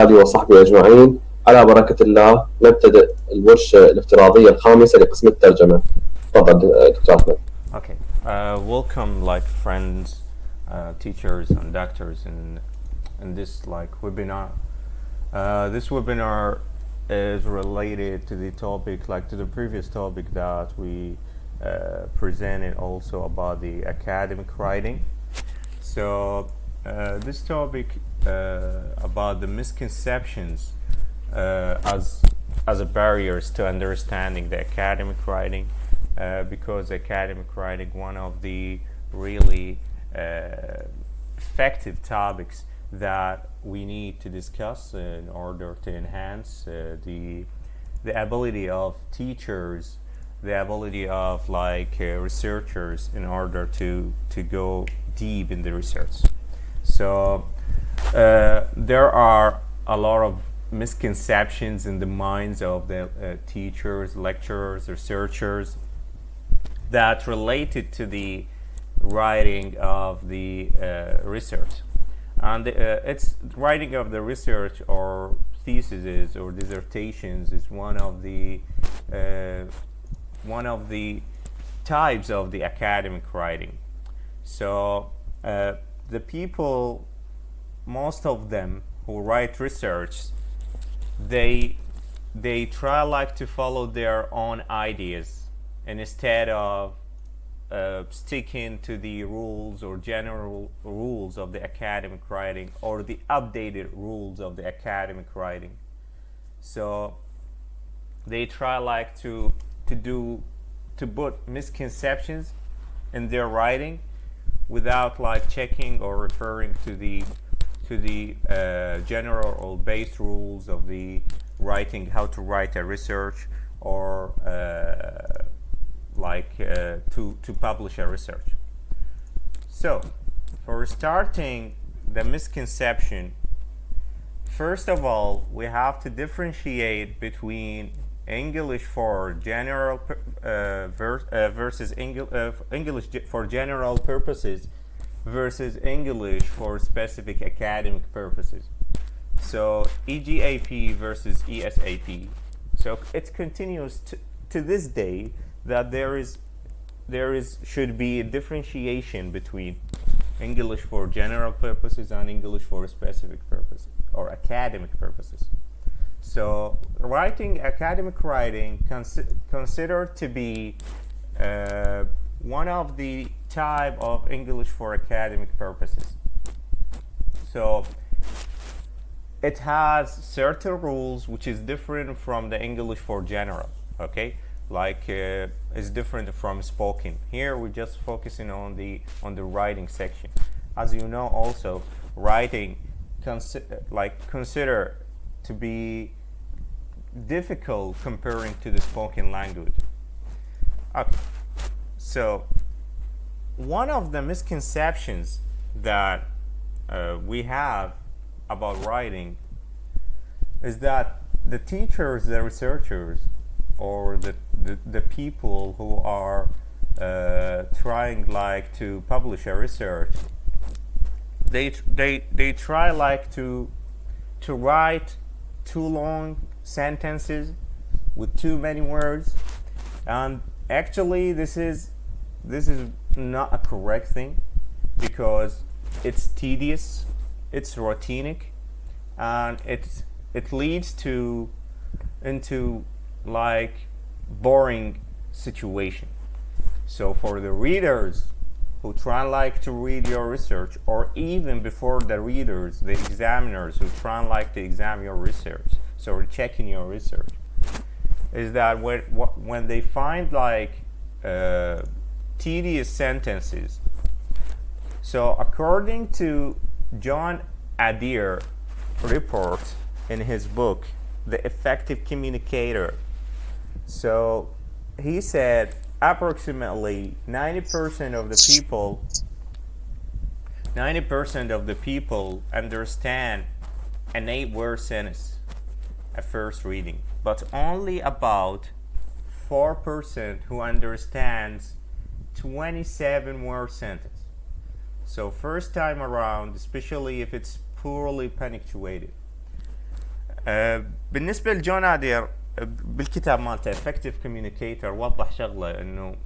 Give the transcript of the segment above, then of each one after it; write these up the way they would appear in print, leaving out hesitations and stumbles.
آله وصحبه أجمعين. على بركة الله نبتدئ الورشة الافتراضية الخامسة لقسم الترجمة. تفضل دكتور أحمد. Okay. Welcome, like friends, teachers, and doctors, in this like webinar. This webinar is related to the topic, like to the previous topic that we presented, also about the academic writing. So this topic about the misconceptions as a barriers to understanding the academic writing. Because academic writing, one of the really effective topics that we need to discuss in order to enhance the ability of teachers, the ability of researchers in order to go deep in the research. So there are a lot of misconceptions in the minds of the teachers, lecturers, researchers that related to the writing of the research. And it's writing of the research or theses or dissertations is one of the types of the academic writing. So the people, most of them who write research, they try like to follow their own ideas, and instead of sticking to the rules or general rules of the academic writing or the updated rules of the academic writing. So they try like to put misconceptions in their writing without like checking or referring to the general or base rules of the writing, how to write a research, or to publish a research. So for starting the misconception, first of all, we have to differentiate between English for general versus English for general purposes versus English for specific academic purposes. So EGAP versus ESAP. So it continues to this day that there should be a differentiation between English for general purposes and English for specific purposes or academic purposes. So academic writing considered to be one of the type of English for academic purposes. So it has certain rules which is different from the English for general. Okay, is different from spoken. Here we're just focusing on the writing section. As you know, also writing consider to be difficult comparing to the spoken language. Okay, so one of the misconceptions that we have about writing is that the teachers, the researchers, or the people who are trying to publish a research, they try to write too long sentences with too many words, and actually this is not a correct thing, because it's tedious, it's routinic, and it leads into boring situation. So for the readers who try to read your research, or even before the readers, the examiners who try to examine your research, so checking your research, is that when they find tedious sentences. So according to John Adair report in his book The Effective Communicator, so he said approximately 90% of the people understand an 8-word sentence at first reading, but only about 4% who understands 27-word sentence. So first time around, especially if it's poorly punctuated. بالنسبة لجون ادير بالكتاب مالته effective communicator وضح شغلة انه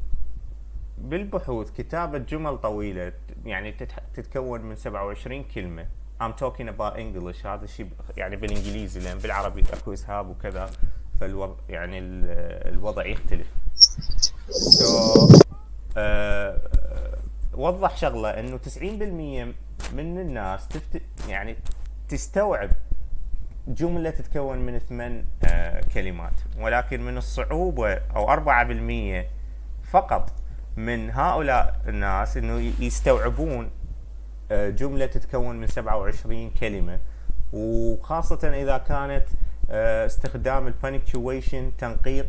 بالبحوث كتابة جمل طويلة يعني تتكون من 27 كلمة. I'm talking about English. هذا الشيء يعني بالانجليزي، لان بالعربي اكو اسهاب وكذا، فالوضع يعني الوضع يختلف. so وضح شغلة انه 90% من الناس يعني تستوعب جملة تتكون من 8 كلمات، ولكن من الصعوبة او 4% فقط من هؤلاء الناس انه يستوعبون جملة تتكون من 27 كلمة، وخاصة اذا كانت استخدام البانكتويشن تنقيط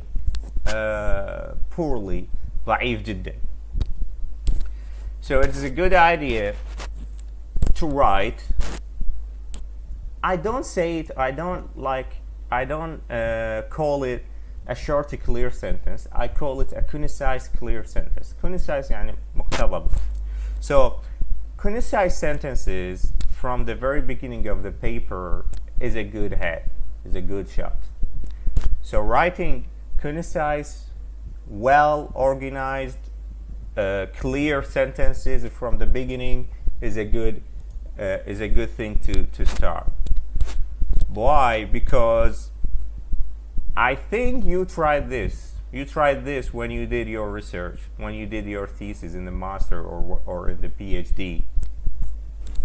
poorly ضعيف جدا. So it's a good idea to write. I don't say it, I don't call it a short clear sentence. I call it a concise clear sentence. Concise يعني مقتضب. So concise sentences from the very beginning of the paper is a good head, is a good shot. So writing concise, well organized, clear sentences from the beginning is a good thing to start. Why? Because I think you tried this. You tried this when you did your research, when you did your thesis in the master or in the PhD.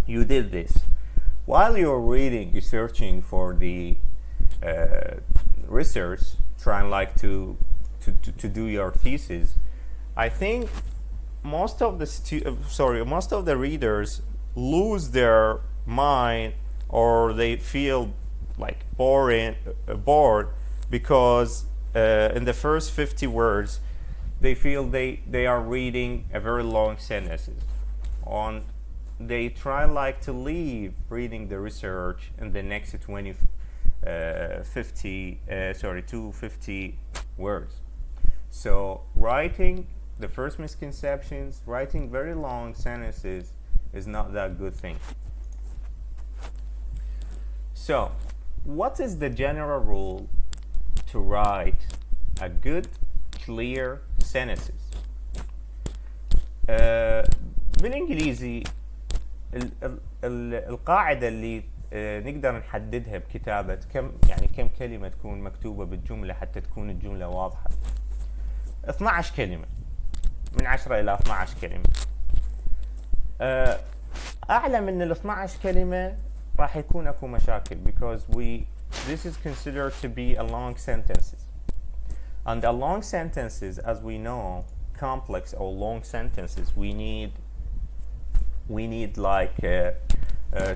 You did this while you're reading, searching for the research, trying like to do your thesis. I think most of the readers lose their mind, or they feel like bored because in the first 50 words they feel they are reading a very long sentences. They try like to leave reading the research in the next 250 words. So writing the first misconceptions, writing very long sentences is not that good thing. So what is the general rule to write a good clear sentences? بالانجليزي القاعدة اللي نقدر نحددها بكتابة كم كلمة تكون مكتوبة بالجملة حتى تكون الجملة واضحة. 12 كلمة، من 10 إلى 12 كلمة. أعلى من ال 12 كلمة راح يكون أكو مشاكل because this is considered to be a long sentences, and a long sentences, as we know, complex or long sentences, we need like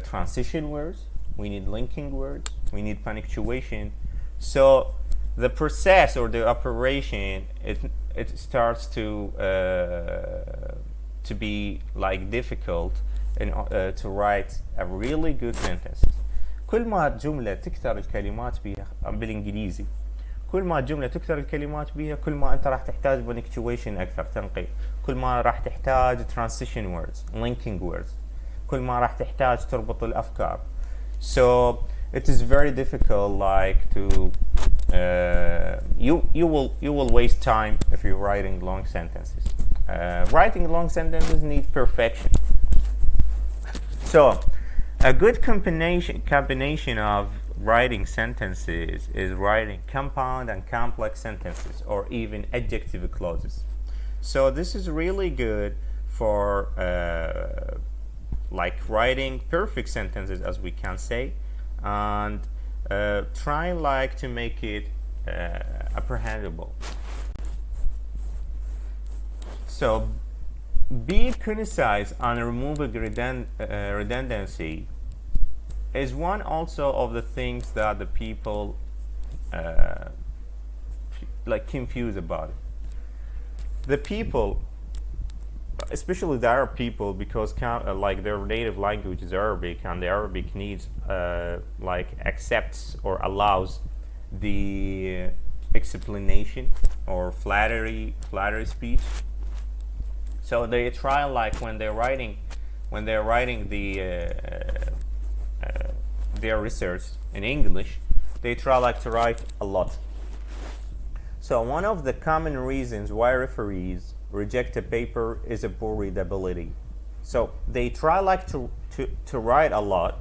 transition words, we need linking words, we need punctuation. So the process or the operation, it starts to be like difficult to write a really good sentences. كل ما الجملة تكثر الكلمات بيها بالانجليزي، كل ما الجملة تكثر الكلمات بيها كل ما انت راح تحتاج punctuation اكثر، تنقيط، كل ما راح تحتاج transition words, linking words، كل ما راح تحتاج تربط الافكار. So it is very difficult like to you will waste time if you're writing long sentences. Writing long sentences needs perfection. So a good combination of writing sentences is writing compound and complex sentences, or even adjective clauses. So this is really good for like writing perfect sentences, as we can say, and trying like to make it apprehendable. So be concise and removing redundancy is one also of the things that the people like confuse about it. The people, especially the Arab people, because like their native language is Arabic, and the Arabic needs like accepts or allows the explanation or flattery speech. So they try like when they're writing the their research in English, they try like to write a lot. So one of the common reasons why referees reject a paper is a poor readability. So they try like to write a lot,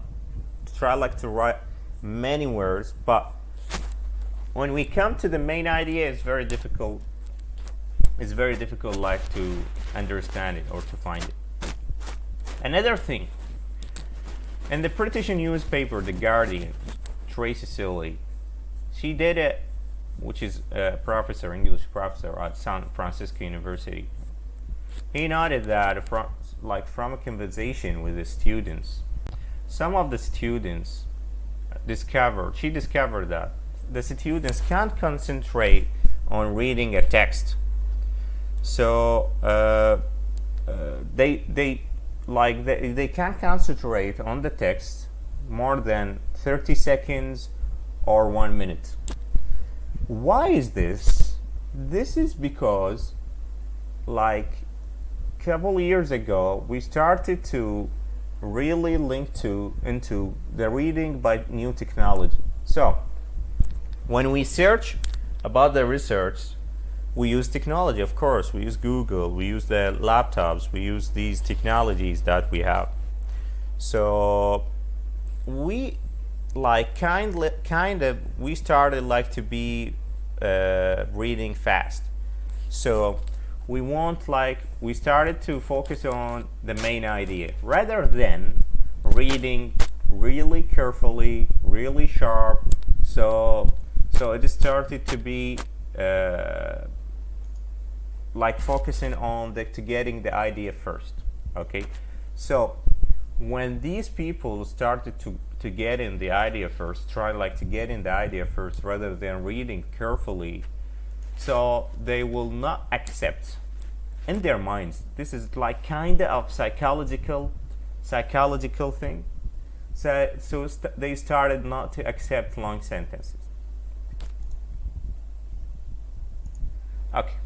try like to write many words, but when we come to the main idea, it's very difficult. It's very difficult like to understand it or to find it. Another thing, in the British newspaper The Guardian, Tracy Seeley, she did it, which is a professor, English professor at San Francisco University. He noted that from a conversation with the students, some of the students she discovered that the students can't concentrate on reading a text. So they can't concentrate on the text more than 30 seconds or 1 minute. Why is this? This is because like a couple years ago we started to really link into the reading by new technology. So when we search about the research, we use technology, of course. We use Google, we use the laptops, we use these technologies that we have. So we like kind of we started like to be reading fast. So we started to focus on the main idea rather than reading really carefully, really sharp. So it started to be like focusing on to getting the idea first. Okay, so when these people started to get in the idea first, try like to get in the idea first rather than reading carefully, so they will not accept in their minds. This is like kind of psychological thing. So they started not to accept long sentences. Okay.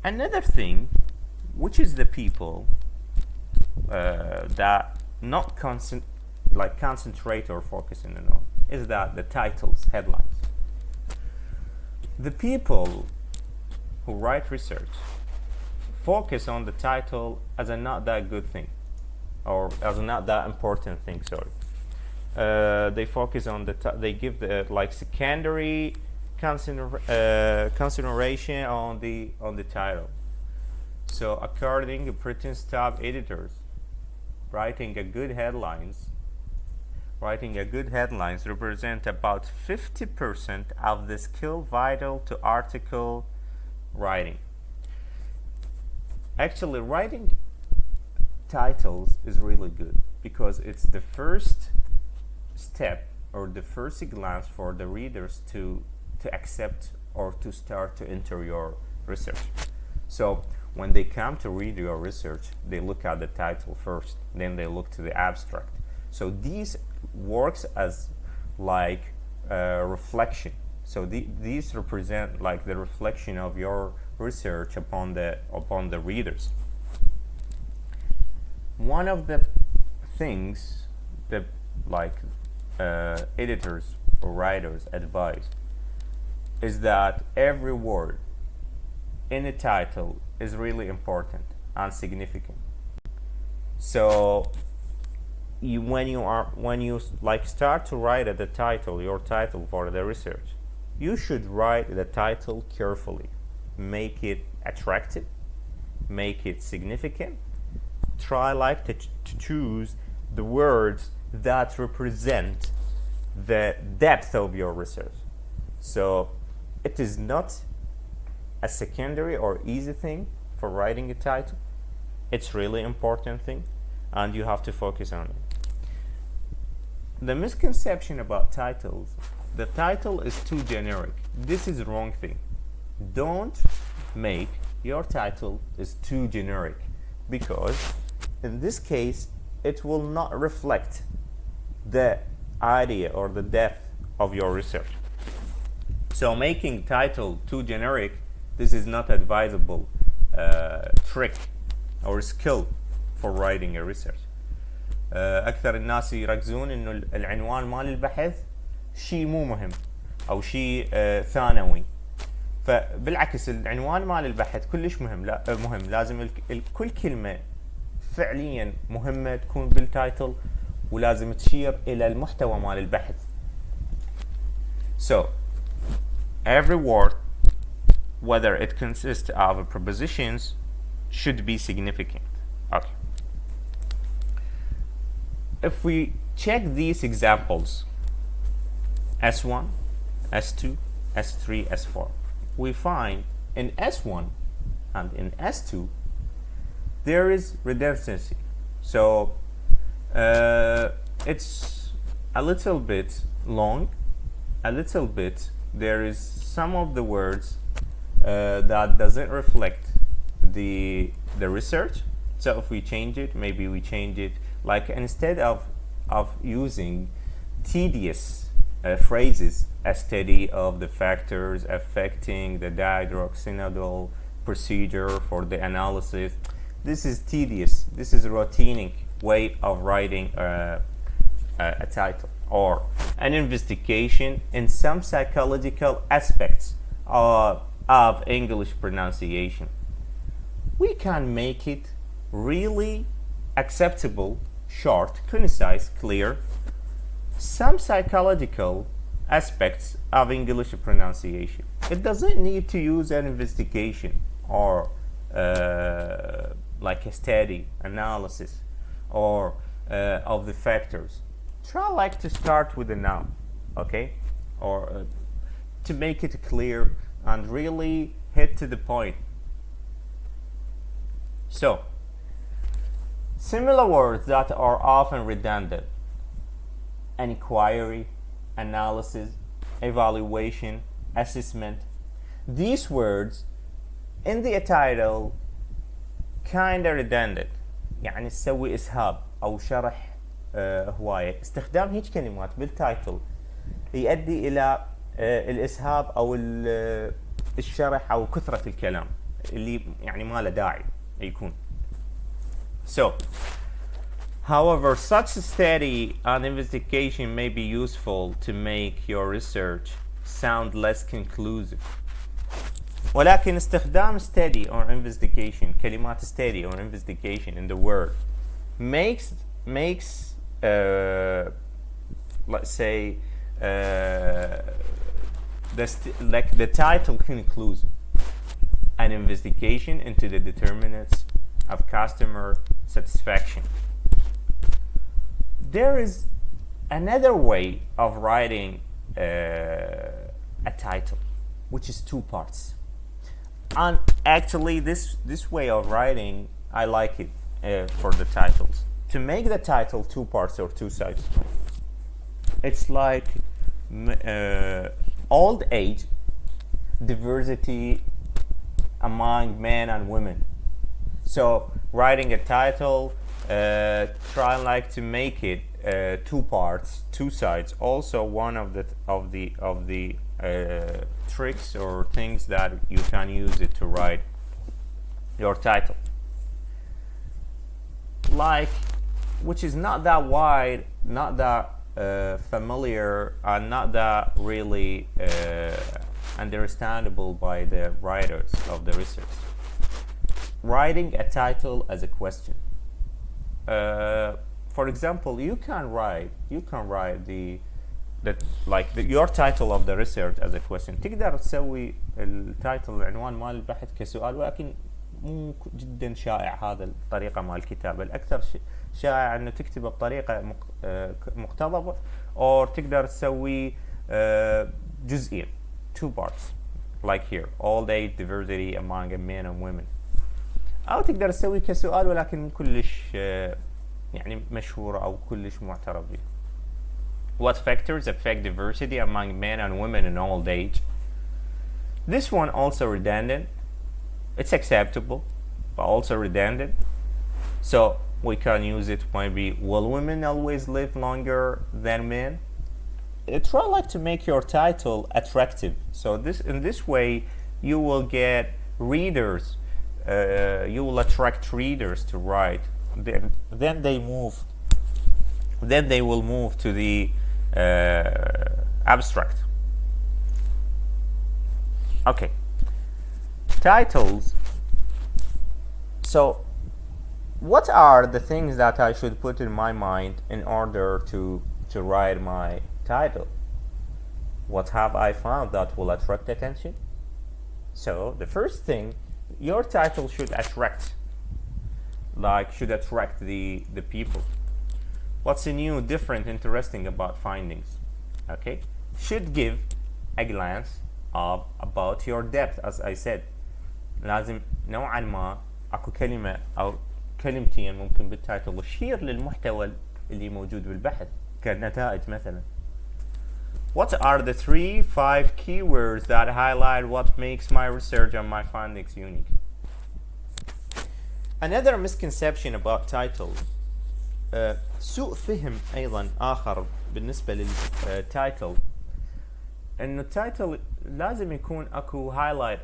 Another thing, which is the people that not concentrate or focusing on, is that the titles, headlines. The people who write research focus on the title as a not that good thing, or as a not that important thing. Sorry, they focus on they give the like secondary consideration on the title. So according to Britain's top editors, writing a good headlines represent about 50% of the skill vital to article writing. Actually, writing titles is really good because it's the first step or the first glance for the readers to accept or to start to enter your research. So when they come to read your research, they look at the title first, then they look to the abstract. So these works as like reflection. So these represent like the reflection of your research upon the readers. One of the things that like editors or writers advise is that every word in a title is really important and significant. So when you like start to write at your title for the research, you should write the title carefully. Make it attractive, make it significant. Try like to choose the words that represent the depth of your research. So it is not a secondary or easy thing for writing a title. It's really important thing, and you have to focus on it. The misconception about titles: the title is too generic. This is the wrong thing. Don't make your title is too generic, because in this case it will not reflect the idea or the depth of your research. So making title too generic, this is not advisable trick or skill for writing a research. أكثر الناس يركزون إنه العنوان مال البحث شيء مو مهم او شيء ثانوي. فبالعكس العنوان مال البحث كلش مهم، لا مهم، لازم كل كلمة فعليا مهمة تكون بالتايتل، ولازم تشير الى المحتوى مال البحث. So every word, whether it consists of prepositions, should be significant. Okay. If we check these examples, S1, S2, S3, S4, we find in S1 and in S2 there is redundancy. So it's a little bit long, a little bit, there is some of the words that doesn't reflect the research. So if we change it, maybe we change it, like instead of using tedious phrases, a study of the factors affecting the dihydroxynidal procedure for the analysis. This is tedious, this is a routinic way of writing a title. Or an investigation in some psychological aspects of English pronunciation. We can make it really acceptable, short, concise, clear. Some psychological aspects of English pronunciation. It doesn't need to use an investigation or like a study, analysis, or of the factors. Try like to start with a noun, okay, or to make it clear and really hit to the point. So similar words that are often redundant: inquiry, analysis, evaluation, assessment. These words in the title kinda redundant، يعني تسوي إسهاب أو شرح هواية. استخدام هيج كلمات بالتايتل يؤدي إلى الإسهاب أو الشرح أو كثرة الكلام اللي يعني ما له داعي يكون. So, however, such a study and investigation may be useful to make your research sound less conclusive. ولكن استخدام study or investigation، كلمات study or investigation in the word makes let's say the title conclusive. An investigation into the determinants of customer satisfaction. There is another way of writing a title, which is two parts. And actually this way of writing, I like it for the titles. To make the title two parts or two sides, it's like old age, diversity among men and women. So writing a title, try like to make it two parts, two sides. Also, one of the tricks or things that you can use it to write your title, like, which is not that wide, not that familiar, and not that really understandable by the writers of the research. Writing a title as a question. For example, you can write your title of the research as a question. تقدر تسوي التايتل العنوان مال البحث كسؤال، ولكن مو جدا شائع هذا الطريقة مال الكتابة. الأكثر شائع أنه تكتبه بطريقة مقتضبة، أو تقدر تسوي جزئين، two parts, like here, all age diversity among men and women. أو تقدر تسوي كسؤال ولكن مو كلش يعني مشهورة أو كلش معترف به. What factors affect diversity among men and women in old age? This one also redundant. It's acceptable, but also redundant. So we can use it maybe, will women always live longer than men? Try like to make your title attractive. So in this way you will get readers, you will attract readers to write. Then they will move to the abstract. Okay, titles. So what are the things that I should put in my mind in order to write my title? What have I found that will attract attention? So the first thing, your title should attract, the people. What's new, different, interesting about findings? Okay, should give a glance of about your depth. As I said, لازم نوعا ما اكو كلمة او كلمتين ممكن بالتايتل تشير للمحتوى اللي موجود بالبحث كنتائج مثلا. What are the 3-5 keywords that highlight what makes my research and my findings unique? Another misconception about title, سوء فهم أيضا آخر بالنسبة للتايتل، إنه التايتل لازم يكون أكو highlight،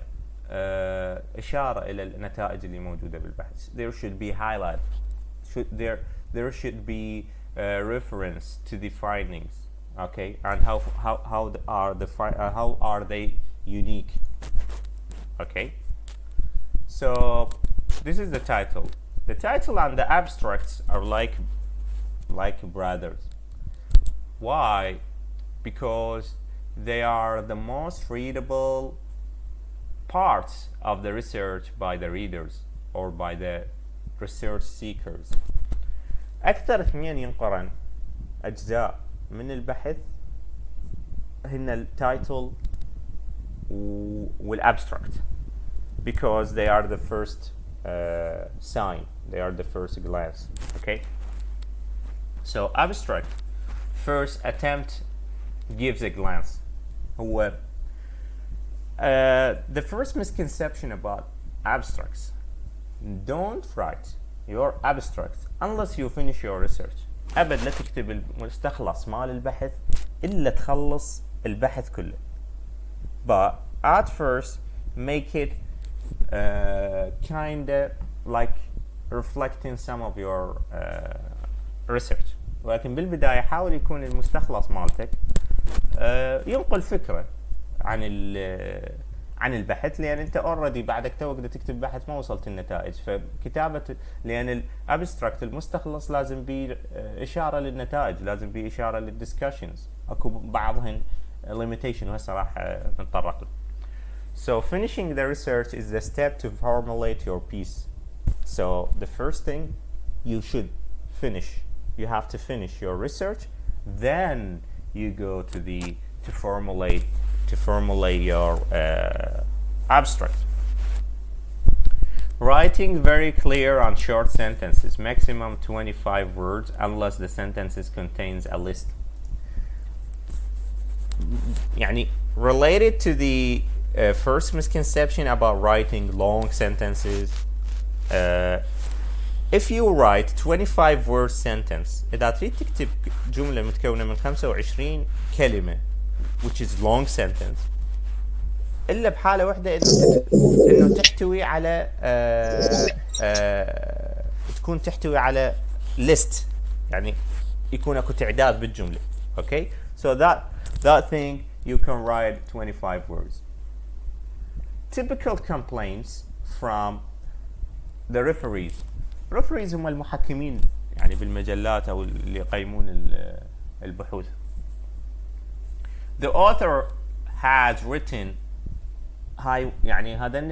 إشارة إلى النتائج اللي موجودة بالبحث. There should be highlight. There should be reference to the findings. Okay, and how are they unique? Okay, so this is the title. The title and the abstracts are like brothers. Why? Because they are the most readable parts of the research by the readers or by the research seekers. أكثر اثنين ينقرن أجزاء من البحث هن التايتل والabstract, because they are the first sign, they are the first glance. Okay, so abstract first attempt gives a glance. هو the first misconception about abstracts: don't write your abstract unless you finish your research. أبد لا تكتب المستخلص مال البحث إلا تخلص البحث كله. But at first make it kinda like reflecting some of your research. ولكن بالبداية حاول يكون المستخلص مالتك ينقل فكرة عن البحث، لان انت اوريدي بعدك توك بدك تكتب بحث ما وصلت النتائج. فكتابه، لان الابستراكت المستخلص لازم بيه اشاره للنتائج، لازم بيه اشاره للدسكشنز، اكو بعضهن limitation وهسه راح نتطرق له. So finishing the research is the step to formulate your piece. So the first thing you should finish, you have to finish your research, then you go to formulate your abstract. Writing very clear and short sentences, maximum 25 words unless the sentences contains a list. يعني related to the first misconception about writing long sentences, if you write 25 word sentence، إذا تريد تكتب جملة متكونة من 25 كلمة which is long sentence، إلا بحالة واحدة إنه تحتوي على تكون تحتوي على list، يعني يكون أكو تعداد بالجملة. Okay, so that thing you can write 25 words. Typical complaints from the referees. referees هم المحكمين يعني بالمجلات أو اللي يقيمون البحوث. The author has written هاي يعني هذين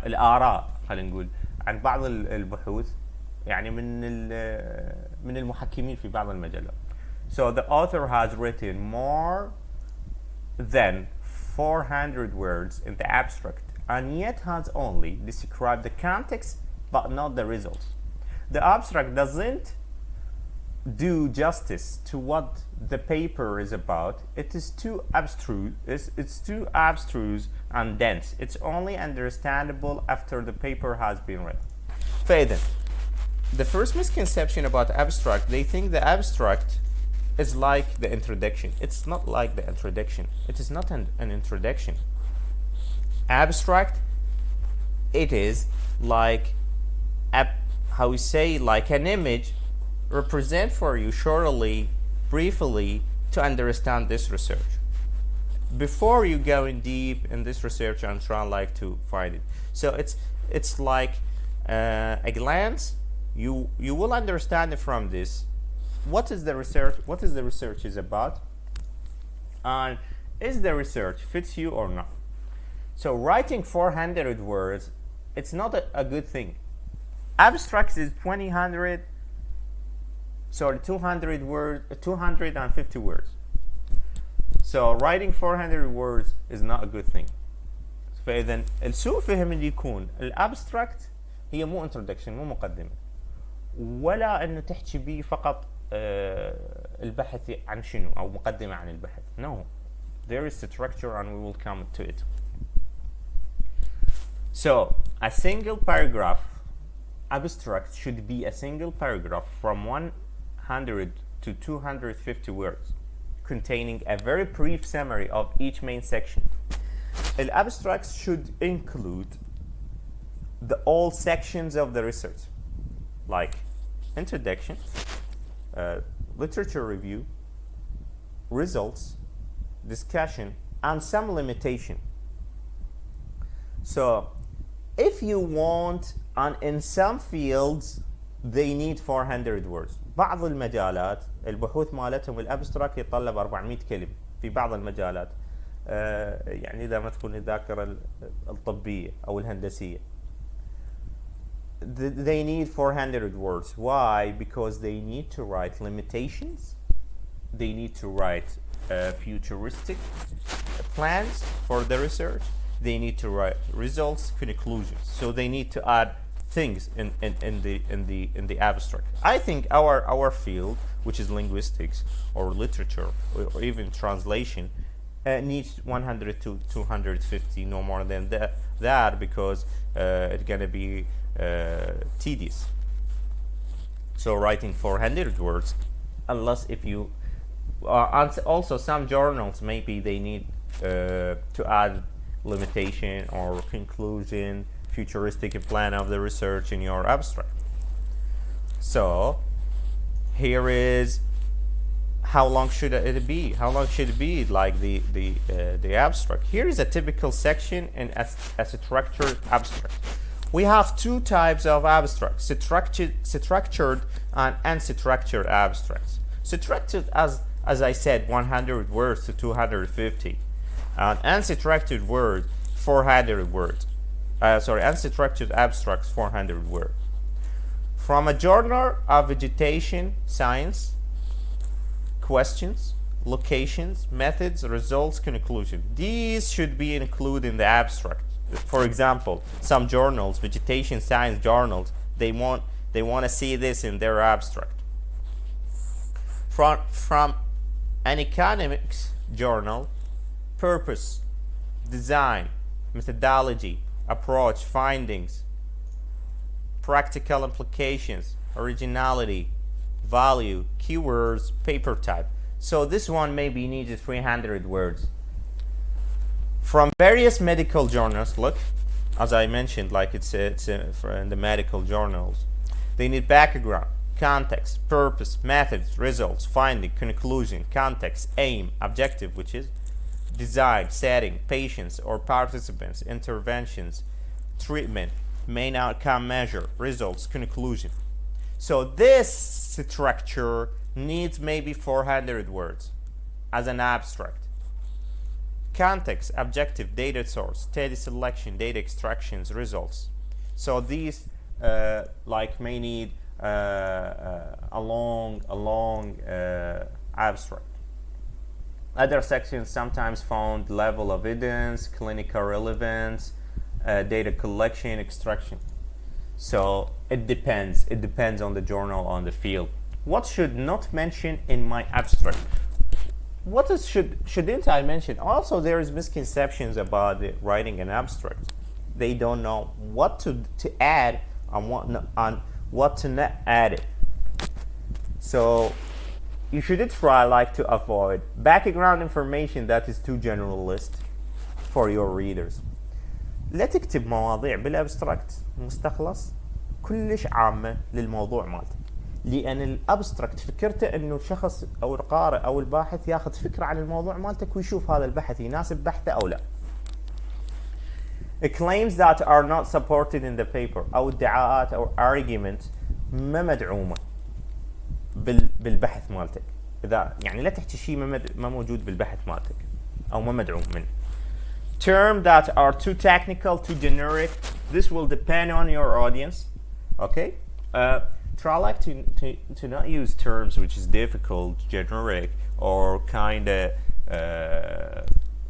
الآراء خلينا نقول عن بعض البحوث يعني من المحكمين في بعض المجلات. So the author has written more than 400 words in the abstract and yet has only described the context but not the results. The abstract doesn't do justice to what the paper is about. It is too abstruse. It's too abstruse and dense. It's only understandable after the paper has been read. فإذا the first misconception about abstract, they think the abstract is like the introduction. It's not like the introduction. It is not an introduction. Abstract, it is like how we say, like an image represent for you shortly briefly to understand this research before you go in deep in this research and try like to find it. So it's like a glance. You will understand from this what is the research is about, and is the research fits you or not. So writing 400 words, it's not a good thing. Abstracts is 200 words, 250 words. So writing 400 words is not a good thing. فإذا السوء فهم اللي يكون الابستراكت هي مو introduction، مو مقدمة، ولا انه تحكي بيه فقط البحث عن شنو او مقدمة عن البحث. No, there is structure and we will come to it. So a single paragraph abstract should be a single paragraph from 100 to 250 words, containing a very brief summary of each main section. The abstracts should include all sections of the research, like introduction, literature review, results, discussion, and some limitation. So if you want, and in some fields they need 400 words. بعض المجالات البحوث مالتهم الابستراكت يتطلب 400 كلمة في بعض المجالات، يعني إذا ما تكون الذاكرة الطبية أو الهندسية. They need 400 words. Why? Because they need to write limitations, they need to write futuristic plans for the research, they need to write results, conclusions. So they need to add things in the abstract. I think our field, which is linguistics or literature or even translation, needs 100 to 250, no more than that, because it's gonna be tedious. So writing 400 words, unless if you and also some journals maybe they need to add limitation or conclusion, futuristic plan of the research in your abstract. So here is how long should it be? How long should it be? Like the abstract. Here is a typical section in a structured abstract. We have two types of abstracts: structured and unstructured abstracts. Structured, as I said, 100 words to 250, and unstructured words 400 words. Unstructured abstracts 400 words. From a journal of vegetation science, questions, locations, methods, results, conclusion. These should be included in the abstract. For example, some journals, vegetation science journals, they want to see this in their abstract. From an economics journal, purpose, design, methodology, approach, findings, practical implications, originality, value, keywords, paper type. So this one maybe needs 300 words. From various medical journals, look, as I mentioned, like it's in the medical journals, they need background, context, purpose, methods, results, finding, conclusion, context, aim, objective, which is design, setting, patients or participants, interventions, treatment, main outcome measure, results, conclusion. So this structure needs maybe 400 words as an abstract. Context, objective, data source, study selection, data extractions, results. So these may need a long abstract. Other sections sometimes found level of evidence, clinical relevance, data collection, extraction. So it depends on the journal, on the field. What should not mention in my abstract? What is shouldn't I mention? Also, there is misconceptions about writing an abstract. They don't know what to add and what to not add it. So you should try to avoid background information that is too generalist for your readers. لا تكتب مواضيع بالابستراكت مستخلص كلش عامة للموضوع مالتك. لان الابستراكت فكرته انه الشخص او القارئ او الباحث ياخذ فكره عن الموضوع مالتك ويشوف هذا البحث يناسب بحثه او لا. claims that are not supported in the paper او ادعاءات او arguments ما مدعومه بالبحث مالتك. اذا يعني لا تحكي شيء ما موجود بالبحث مالتك او ما مدعوم منه. term that are too technical, too generic. This will depend on your audience. Okay. Try like to not use terms which is difficult, generic, or kind of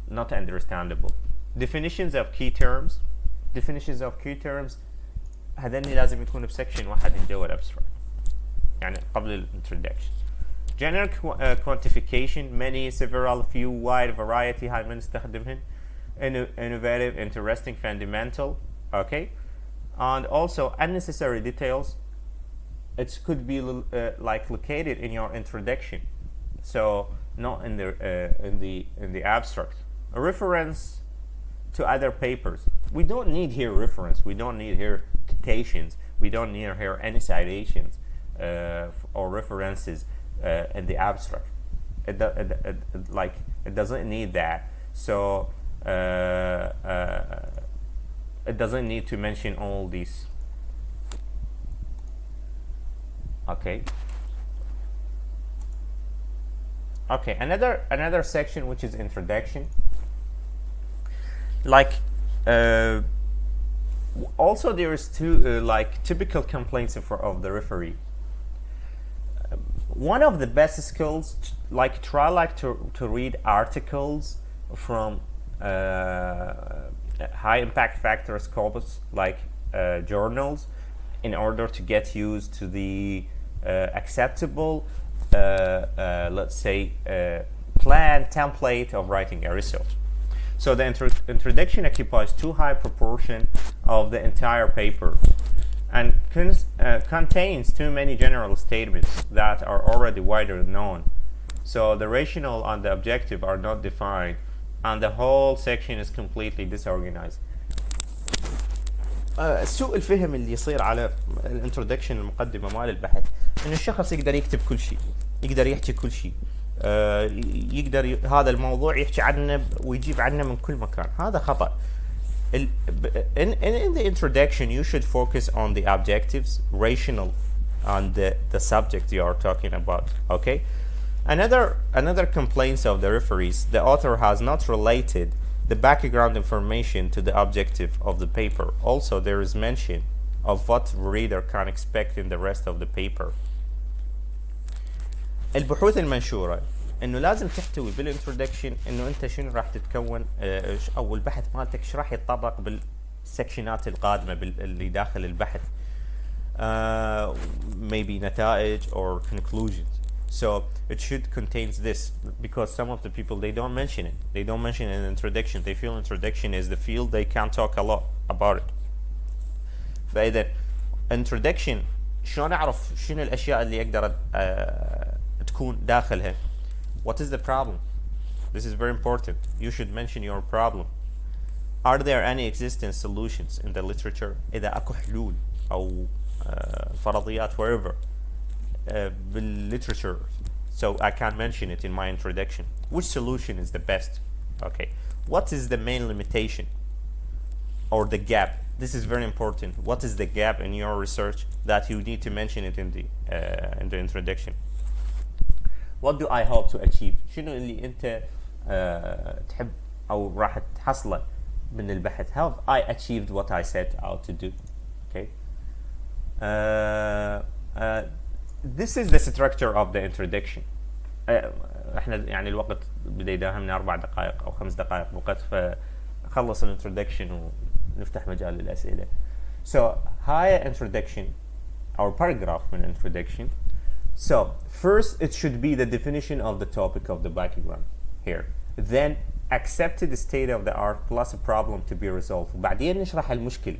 not understandable. Definitions of key terms. Definitions of key terms هذني لازم يكون بسكشن واحد من جوا الابستراكت يعني قبل الانترودكشن. Generic quantification, many, several, few, wide, variety هاي ما نستخدمهن. Innovative, interesting, fundamental. Okay. And also unnecessary details. It could be like located in your introduction, so not in the abstract. A reference to other papers. We don't need here reference. We don't need here citations. We don't need here any citations or references in the abstract. It doesn't need that. So it doesn't need to mention all these. Okay. Okay, another section which is introduction. Like also there is two like typical complaints of the referee. One of the best skills, like try like to read articles from high impact factors corpus like journals in order to get used to the acceptable let's say plan template of writing a research. So the introduction occupies too high proportion of the entire paper and contains too many general statements that are already wider known. So the rationale and the objective are not defined and the whole section is completely disorganized. سوء الفهم اللي يصير على الانترودكشن المقدمه مال البحث انه الشخص يقدر يكتب كل شيء، يقدر يحكي كل شيء، يقدر هذا الموضوع يحكي عنه ويجيب عنه من كل مكان. هذا خطأ. In the introduction you should focus on the objectives, rational, and the subject you are talking about. Okay. Another complaint of the referees, the author has not related the background information to the objective of the paper. Also, there is mention of what the reader can expect in the rest of the paper. البحوث المنشورة انه لازم تحتوي بالانترودكشن انه انت شنو راح تتكون او البحث مالتك ايش راح يتطرق بالسكشنات القادمة اللي داخل البحث. Maybe نتائج or conclusions. So it should contain this because some of the people they don't mention it. They don't mention it in introduction. They feel introduction is the field they can't talk a lot about it. فإذا introduction شلون أعرف شنو الأشياء اللي أقدر تكون داخلها. What is the problem? This is very important. You should mention your problem. Are there any existing solutions in the literature? إذا أكو حلول أو فرضيات wherever بالliterature, so I can mention it in my introduction. Which solution is the best? Okay. What is the main limitation or the gap? This is very important. What is the gap in your research that you need to mention it in the introduction? What do I hope to achieve? شنو اللي أنت تحب أو راح تحصله من البحث? Have I achieved what I set out to do? Okay. This is the structure of the introduction. احنا يعني الوقت بدا يداهمنا 4 دقائق او 5 دقائق وقت فخلص الانترودكشن ونفتح مجال للاسئله. So higher introduction or paragraph من introduction. So first it should be the definition of the topic of the background here. Then accepted state of the art plus a problem to be resolved. وبعدين نشرح المشكلة.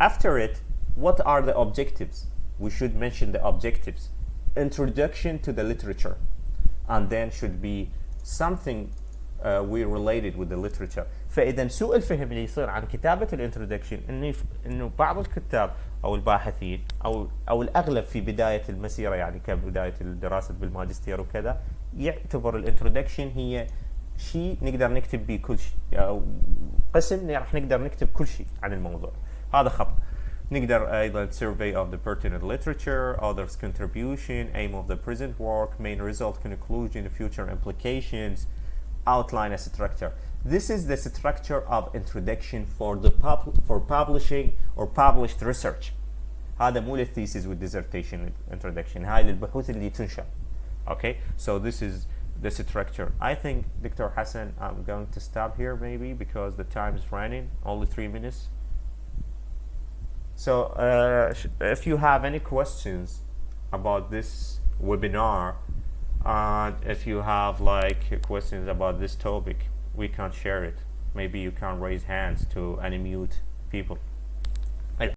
After it, what are the objectives? We should mention the objectives. Introduction to the literature. And then should be something we related with the literature. فاذا سوء الفهم اللي يصير عن كتابه الانترودكشن انه بعض الكتاب او الباحثين او الاغلب في بدايه المسيره، يعني كبدايه الدراسه بالماجستير وكذا، يعتبر الانترودكشن هي شيء نقدر نكتب به كل شيء، او قسم راح نقدر نكتب كل شيء عن الموضوع. هذا خطأ. نقدر ايضا survey of the pertinent literature, author's contribution, aim of the present work, main result, conclusion, future implications, outline a structure. This is the structure of introduction for the for publishing or published research. هذا مو للثيسيس والديزرتيشن introduction، هاي للبحوث اللي تنشر. Okay, so this is the structure. I think, Dr. Hassan, I'm going to stop here maybe because the time is running, only 3 minutes. So if you have any questions about this webinar, and if you have like questions about this topic, we can share it. Maybe you can raise hands to unmute people.